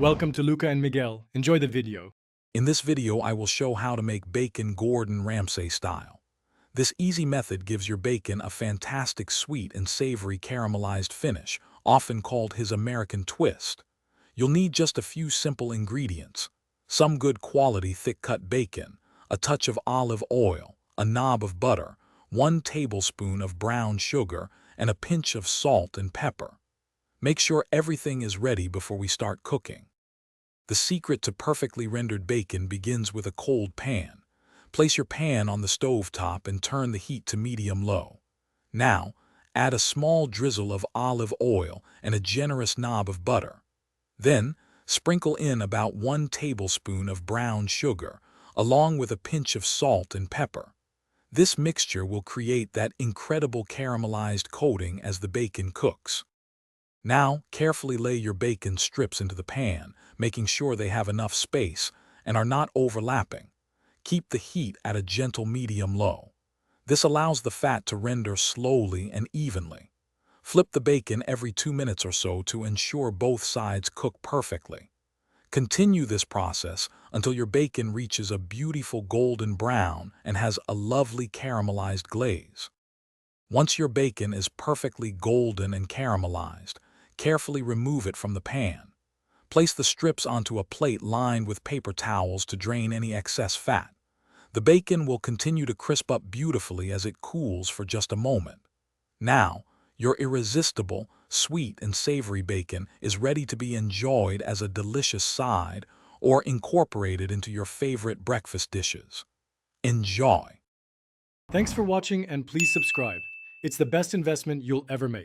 Welcome to Luca and Miguel. Enjoy the video. In this video, I will show how to make bacon Gordon Ramsay style. This easy method gives your bacon a fantastic sweet and savory caramelized finish, often called his American twist. You'll need just a few simple ingredients: some good quality thick-cut bacon, a touch of olive oil, a knob of butter, 1 tablespoon of brown sugar, and a pinch of salt and pepper. Make sure everything is ready before we start cooking. The secret to perfectly rendered bacon begins with a cold pan. Place your pan on the stove top and turn the heat to medium-low. Now, add a small drizzle of olive oil and a generous knob of butter. Then, sprinkle in about 1 tablespoon of brown sugar, along with a pinch of salt and pepper. This mixture will create that incredible caramelized coating as the bacon cooks. Now, carefully lay your bacon strips into the pan, making sure they have enough space and are not overlapping. Keep the heat at a gentle medium-low. This allows the fat to render slowly and evenly. Flip the bacon every 2 minutes or so to ensure both sides cook perfectly. Continue this process until your bacon reaches a beautiful golden brown and has a lovely caramelized glaze. Once your bacon is perfectly golden and caramelized, carefully remove it from the pan. Place the strips onto a plate lined with paper towels to drain any excess fat. The bacon will continue to crisp up beautifully as it cools for just a moment. Now, your irresistible, sweet and savory bacon is ready to be enjoyed as a delicious side or incorporated into your favorite breakfast dishes. Enjoy! Thanks for watching and please subscribe. It's the best investment you'll ever make.